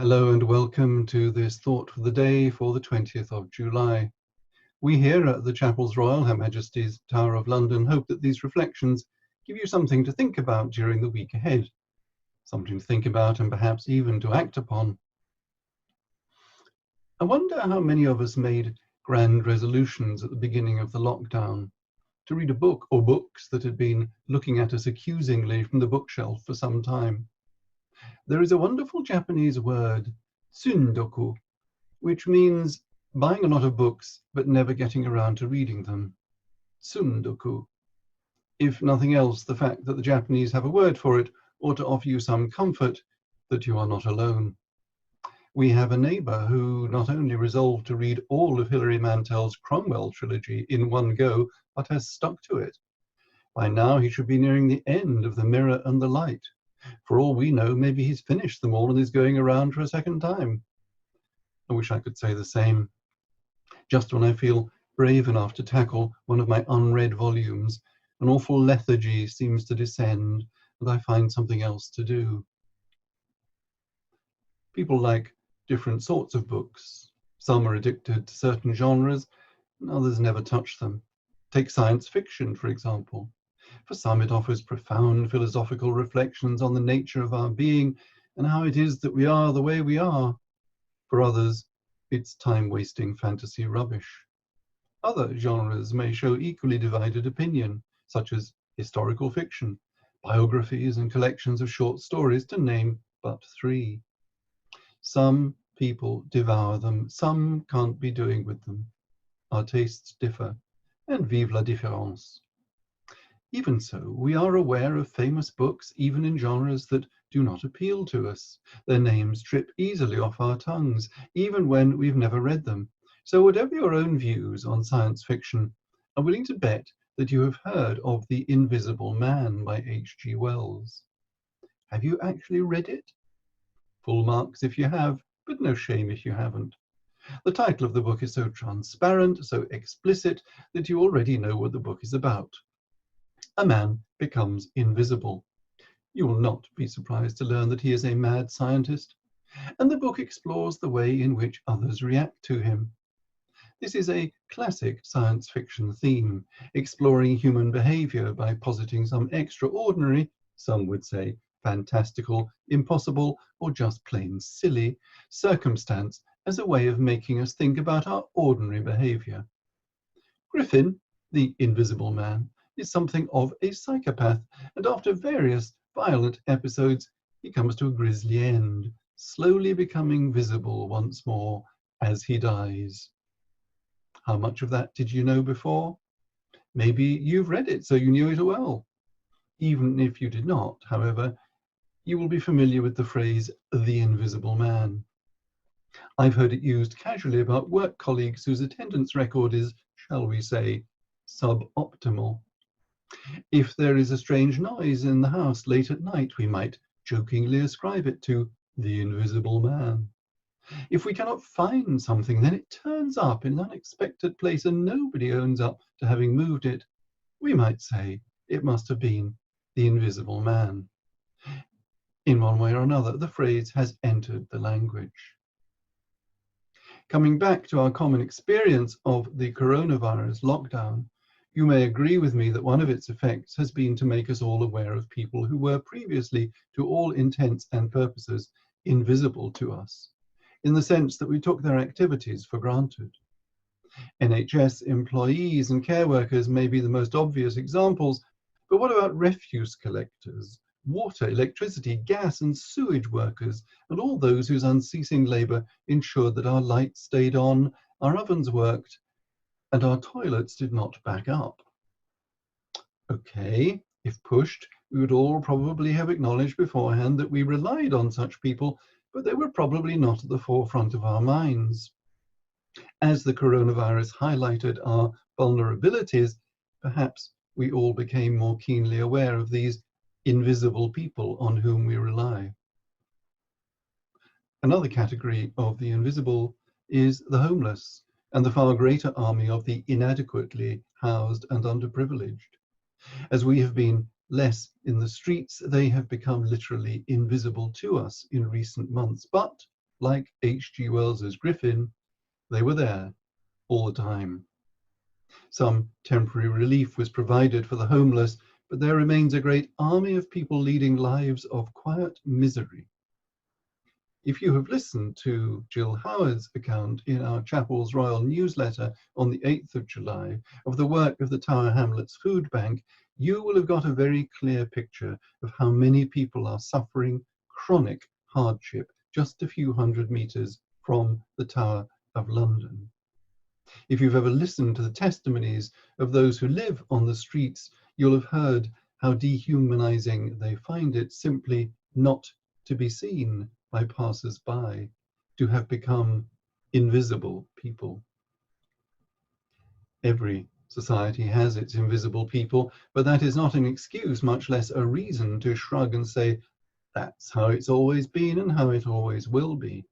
Hello and welcome to this thought for the day for the 20th of July. We here at the Chapels Royal, Her Majesty's Tower of London, hope that these reflections give you something to think about during the week ahead, something to think about and perhaps even to act upon. I wonder how many of us made grand resolutions at the beginning of the lockdown, to read a book or books that had been looking at us accusingly from the bookshelf for some time. There is a wonderful Japanese word, tsundoku, which means buying a lot of books but never getting around to reading them. Tsundoku. If nothing else, the fact that the Japanese have a word for it ought to offer you some comfort that you are not alone. We have a neighbour who not only resolved to read all of Hilary Mantel's Cromwell trilogy in one go, but has stuck to it. By now he should be nearing the end of The Mirror and the Light. For all we know, maybe he's finished them all and is going around for a second time. I wish I could say the same. Just when I feel brave enough to tackle one of my unread volumes, an awful lethargy seems to descend, and I find something else to do. People like different sorts of books. Some are addicted to certain genres, and others never touch them. Take science fiction, for example. For some, it offers profound philosophical reflections on the nature of our being and how it is that we are the way we are. For others, it's time-wasting fantasy rubbish. Other genres may show equally divided opinion, such as historical fiction, biographies and collections of short stories, to name but three. Some people devour them, some can't be doing with them. Our tastes differ, and vive la différence. Even so, we are aware of famous books, even in genres that do not appeal to us. Their names trip easily off our tongues, even when we've never read them. So whatever your own views on science fiction, I'm willing to bet that you have heard of The Invisible Man by H.G. Wells. Have you actually read it? Full marks if you have, but no shame if you haven't. The title of the book is so transparent, so explicit, that you already know what the book is about. A man becomes invisible. You will not be surprised to learn that he is a mad scientist, and the book explores the way in which others react to him. This is a classic science fiction theme, exploring human behavior by positing some extraordinary, some would say fantastical, impossible, or just plain silly circumstance as a way of making us think about our ordinary behavior. Griffin, the Invisible Man, is something of a psychopath, and after various violent episodes, he comes to a grisly end, slowly becoming visible once more as he dies. How much of that did you know before? Maybe you've read it, so you knew it well. Even if you did not, however, you will be familiar with the phrase, the Invisible Man. I've heard it used casually about work colleagues whose attendance record is, shall we say, suboptimal. If there is a strange noise in the house late at night, we might jokingly ascribe it to the Invisible Man. If we cannot find something, then it turns up in an unexpected place and nobody owns up to having moved it. We might say it must have been the Invisible Man. In one way or another, the phrase has entered the language. Coming back to our common experience of the coronavirus lockdown, you may agree with me that one of its effects has been to make us all aware of people who were previously, to all intents and purposes, invisible to us, in the sense that we took their activities for granted. NHS employees and care workers may be the most obvious examples, but what about refuse collectors, water, electricity, gas and sewage workers, and all those whose unceasing labour ensured that our lights stayed on, our ovens worked, and our toilets did not back up? Okay, if pushed, we would all probably have acknowledged beforehand that we relied on such people, but they were probably not at the forefront of our minds. As the coronavirus highlighted our vulnerabilities, perhaps we all became more keenly aware of these invisible people on whom we rely. Another category of the invisible is the homeless, and the far greater army of the inadequately housed and underprivileged. As we have been less in the streets, they have become literally invisible to us in recent months. But like H.G. Wells's Griffin, they were there all the time. Some temporary relief was provided for the homeless, but there remains a great army of people leading lives of quiet misery. If you have listened to Jill Howard's account in our chapel's royal newsletter on the 8th of July of the work of the Tower Hamlets Food Bank, you will have got a very clear picture of how many people are suffering chronic hardship just a few hundred meters from the Tower of London. If you've ever listened to the testimonies of those who live on the streets, you'll have heard how dehumanizing they find it simply not to be seen by passers-by, to have become invisible people. Every society has its invisible people, but that is not an excuse, much less a reason to shrug and say, that's how it's always been and how it always will be.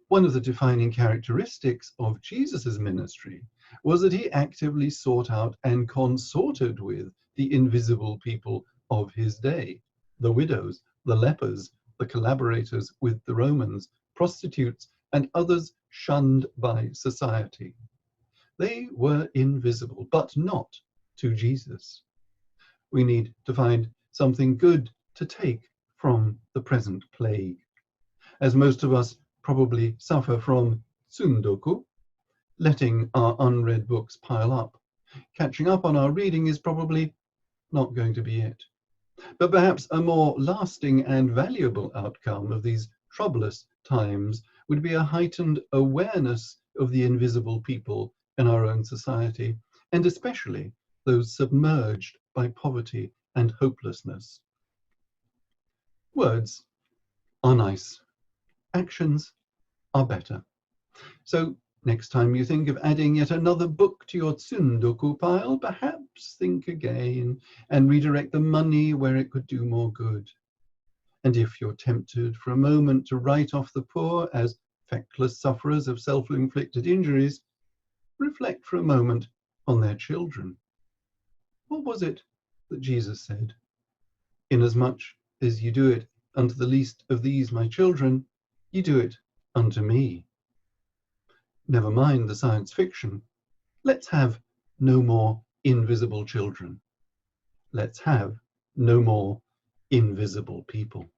One of the defining characteristics of Jesus's ministry was that he actively sought out and consorted with the invisible people of his day, the widows, the lepers, the collaborators with the Romans, prostitutes, and others shunned by society. They were invisible, but not to Jesus. We need to find something good to take from the present plague. As most of us probably suffer from tsundoku, letting our unread books pile up, catching up on our reading is probably not going to be it. But perhaps a more lasting and valuable outcome of these troublous times would be a heightened awareness of the invisible people in our own society, and especially those submerged by poverty and hopelessness. Words are nice. Actions are better. So next time you think of adding yet another book to your tsundoku pile, perhaps think again and redirect the money where it could do more good. And if you're tempted for a moment to write off the poor as feckless sufferers of self-inflicted injuries, reflect for a moment on their children. What was it that Jesus said? Inasmuch as you do it unto the least of these my children, you do it unto me. Never mind the science fiction. Let's have no more invisible children. Let's have no more invisible people.